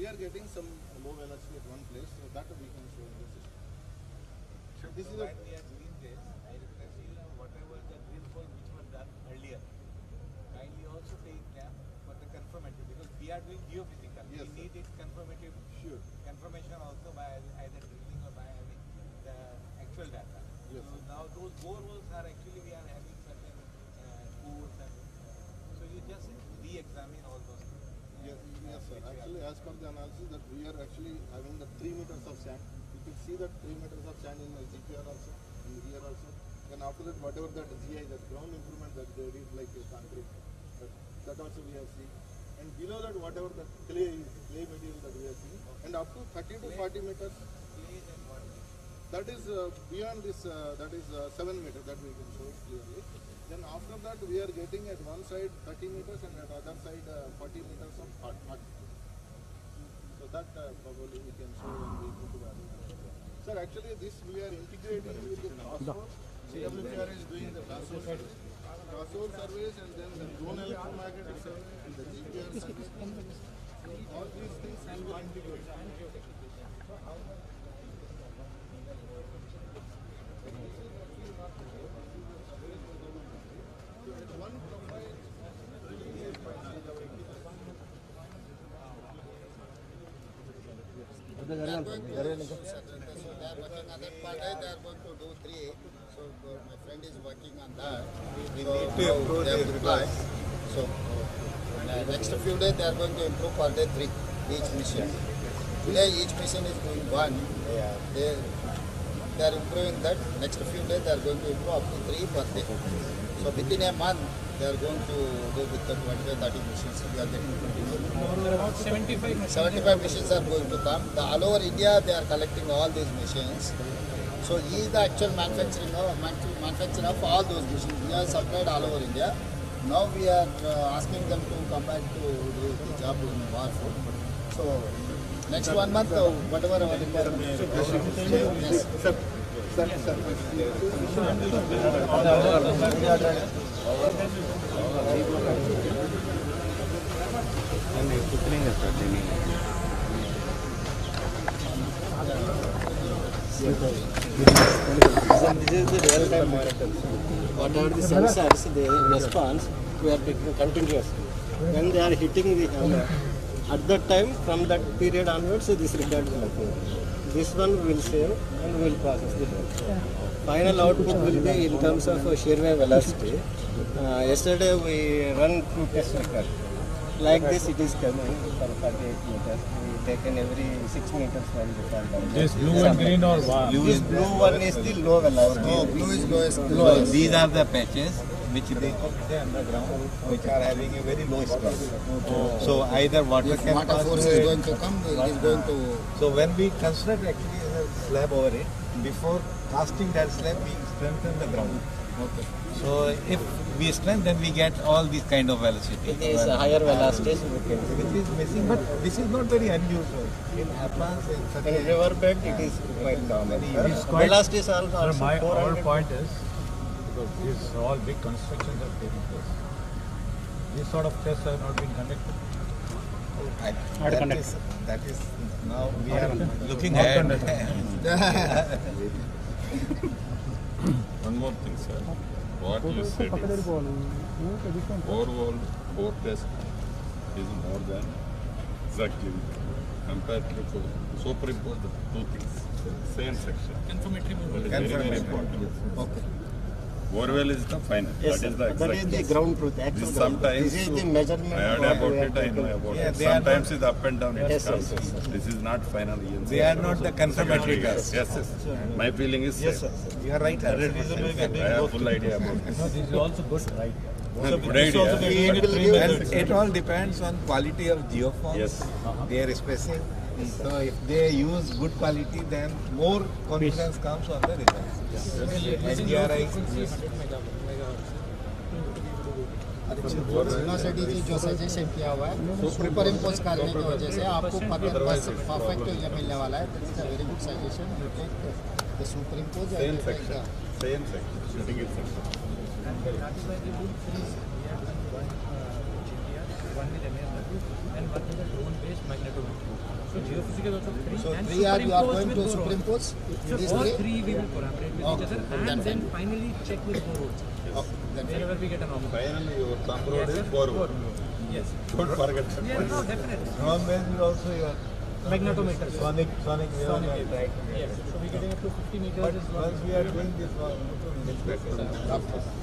we are getting some low velocity at one place, so that we can show in the system. So this is when we are doing this, I request you whatever the drill hole which was done earlier, kindly also take them for the confirmatory because we are doing geophysical. Yes, we need it confirmative confirmation also by either drilling or by having the actual data. Yes. So now those boreholes are actually we are having certain pores and so you just re-examine all those things. yes, yes, sir. Actually, as per the analysis that we are actually having the 3 meters of sand. You can see that 3 meters of sand in the GPR also, in here also. Then after that, whatever that GI, that ground improvement that they did like a concrete, that also we have seen. And below that, whatever the clay material that we have seen, and up to 30 to 40 meters. That is beyond this, that is 7 meters that we can show it clearly. Then after that we are getting at one side 30 meters and at other side 40 meters of hard. So that probably we can show when we go to that. Sir, actually this we are integrating with the crossover. CWPR is doing the crossover surveys and then the drone electromagnetic survey and the GPR survey. All these things we will integrate. So they are working on that part. They are going to do 3. So my friend is working on that. We need to improve their reply. So next few days they are going to improve per day 3 each mission. Today each mission is doing 1. They are improving that. Next few days they are going to improve up to 3 per day. So within a month they are going to do with the 25-30 missions. We are getting 20. About 75 missions are going to come. All over India they are collecting all these machines. So he is the actual manufacturer of all those machines. We are supplied all over India. Now we are asking them to come back to do the job in Warford. So next 1 month, whatever our requirement. Yes. This is the real-time monitor. Whatever the sensors, the response, we are taking continuously. When they are hitting the hammer, at that time, from that period onwards, this record will appear. This one will save and will process the data. Final output will be in terms of shear wave velocity. Yesterday we run 2 test records. Like this it is coming for 48 meters. We taken every 6 meters while record. This blue and green or what? This blue one is the low velocity. Oh, blue is lowest. So these are the patches which they put the underground, which are having a very low stress. So either water If can water pass force through is it. going to come, it is going to. So when we construct actually a slab over it, before casting that slab, we strengthen the ground. Okay. So if we strengthen, then we get all these kind of velocity. It is higher velocity. Which is missing, but this is not very unusual. It happens in such In riverbed, it is quite common. It's quite- Velocities are also My whole 400. point is, because these all big constructions are taking place, these sort of tests have not been conducted. that is now we are looking Not at. conducted. One more thing, sir. What you said is overall 4 test is more than exactly compared to superimpose the 2 things. Same section. Confirmatory. Okay. Borewell is the final. Yes, that is the that is exact. the ground truth. This Actual sometimes this is the measurement. I heard what about we are it, I know taking. about Yeah, it. they are Sometimes it's up and down. It Yes, comes. yes, yes. This is not final. They are not the confirmatory tests. Yes, yes. My feeling is Yes, same. sir. You are right. 100%. I have full idea about this. No, this is also good, right? Good idea. And it all depends on quality of geoforms, Yes. their spacing. So if they use good quality, then more confidence comes on the results. NDRI. University ने जो suggestion किया हुआ है super impose करने की वजह से आपको परफेक्ट ये मिलने वाला है. That is a very good suggestion. You take the superimpose Same section. Same section. Shooting it section. One is MSW and one is a drone-based magnetometer. So geophysical also 3. So and 3 are you are superimposed going with to four roads. superimpose? So These all 3? 3 we will collaborate with each other and then finally check with 4 roads. Oh, then fine. Wherever we get a normal. Finally, your thumb road is 4 road. Yes. Don't forget that. Yeah, no, definitely. Drone base is also your Magnetometers. sonic wave. Sonic wave, right. Yes. So we're getting up to 50 meters is what Once we are doing this one,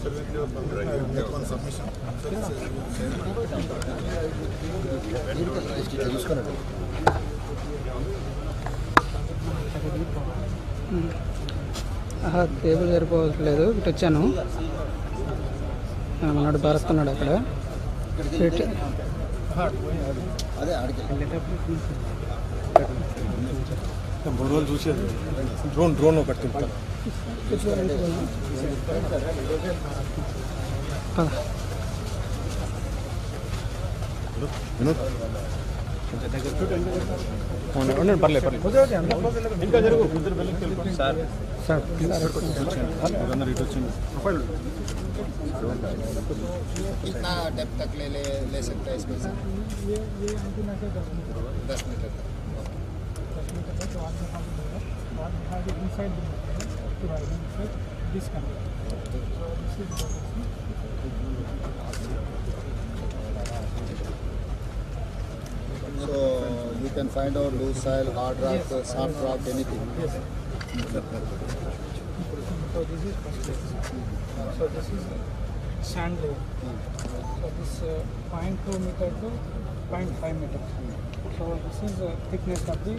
So we will make one submission. Cable సరిపోవట్లేదు ఇటు వచ్చాను మనోడు భరతున్నాడు అక్కడ అదే అడిగి borewell చూసేది drone ఒకటి తింటాను పర్లేదు ఇంకా జరుగు సార్ సార్ ఇటు వచ్చింది कितना डेप्थ तक ले सकता है इसमें से 10 मीटर तक So you can find out loose soil, hard rock, soft rock, anything. So this is first place. So this is sand layer. So this 0.2 meter to 0.5 meter. So this is the thickness of the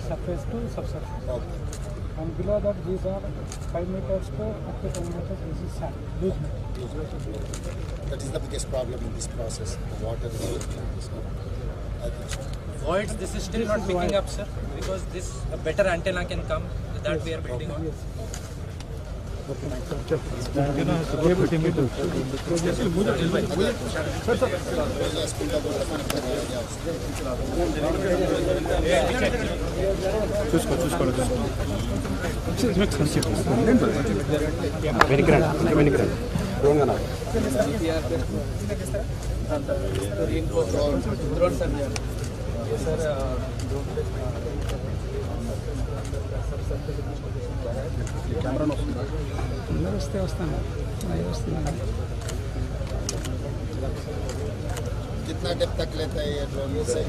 surface to subsurface. Okay. And below that these are 5 meters to up to 10 meters. This is sand, loose material. That is the biggest problem in this process. The water is I think so. voids, this is still not picking up, sir, because this a better antenna can come that we are building on. అందరూ వస్తే వస్తాను live వస్తున్నాను कितना depth तक लेता है ये drone से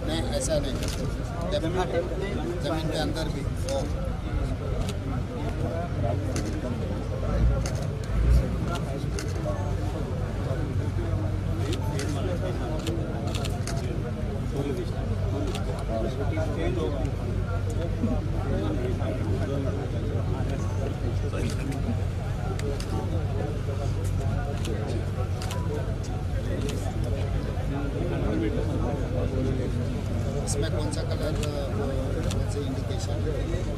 नहीं ऐसा नहीं जमीन के अंदर भी इसमें कौन सा कलर कौन सी इंडिकेशन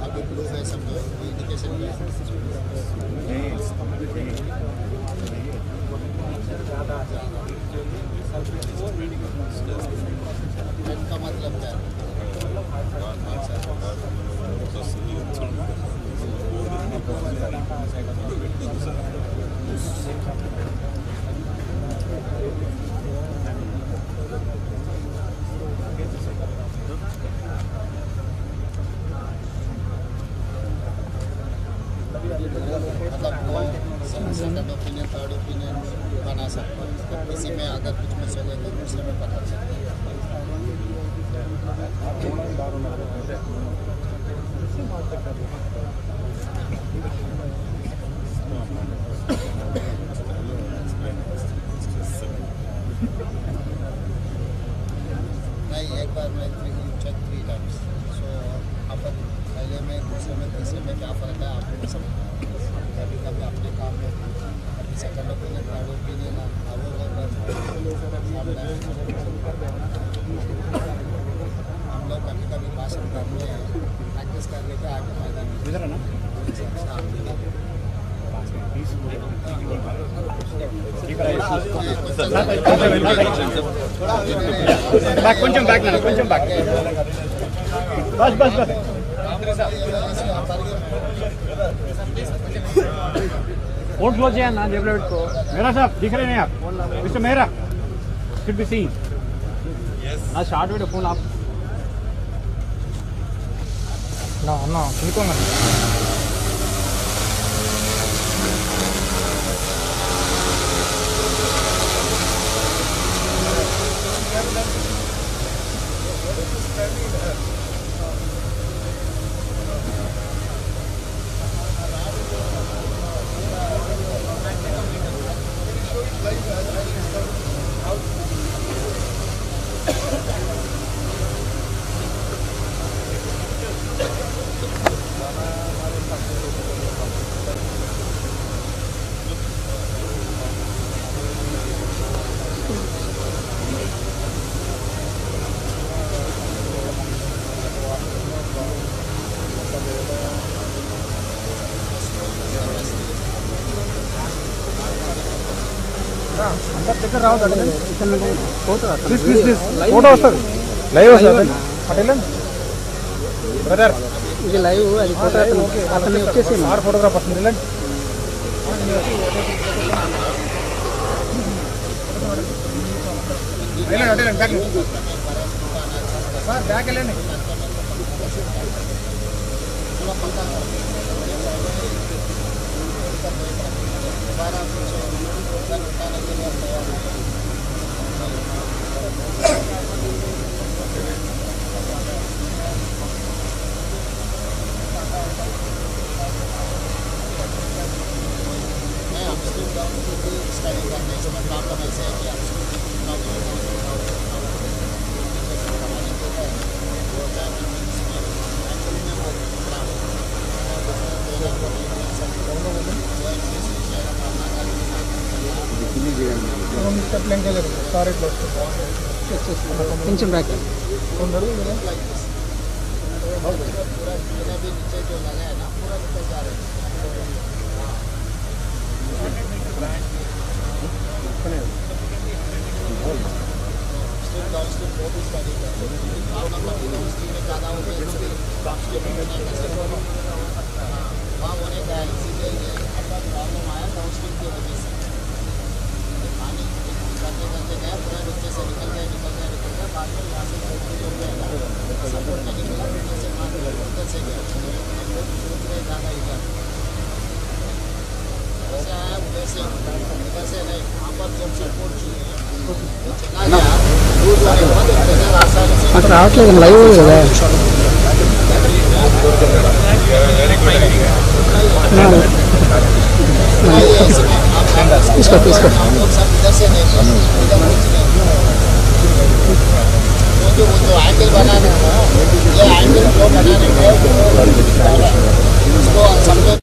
अभी ब्लू है समझो इंडिकेशन का मतलब क्या है मतलब वो सेकंड ओपिनियन थर्ड ओपिनियन बना सकते हैं तो किसी में अगर कुछ मिस हो गया तो दूसरे में पता चलता है नहीं एक बार मैं चेक 3 टाइम्स सो अपन पहले में दूसरे में तीसरे में क्या फ़र्क है आपको समझ कभी कभी अपने काम में कभी सेकंड ओपिनियन थर्ड ओपिनियन हम लोग कभी कभी भाषण करते हैं प्रैक्टिस कर लेते हैं आगे मैदान इधर है ना కొంచెం బ్యాక్ బస్ फोन क्लोज చేయండి నా జేబులో పెట్టుకో मेरा साहब दिख रहे नहीं आप mister Mehra should be seen నా షార్ట్ వీడియో ఫోన్ ఆప్ నా అన్న చూసుకోండి దగ్గర రావద్దు ఫోటో వస్తుంది లైవ్ వస్తుంది అటు వెళ్ళండి బ్రదర్ ఇది లైవ్ అది ఫోటో అతను వచ్చేసి ఆరు ఫోటోగ్రాఫ్ వస్తుంది వెళ్ళండి వెళ్ళండి అటు వెళ్ళండి బ్యాక్ సార్ బ్యాక్ వెళ్ళండి కొంచెం బ్యాక్ అక్కడ రావట్లేదు లైవ్ కదా తీసుకో తీసుకో एंगल बनाना ये एंगल को बनाने के इसको समझो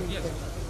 Yes.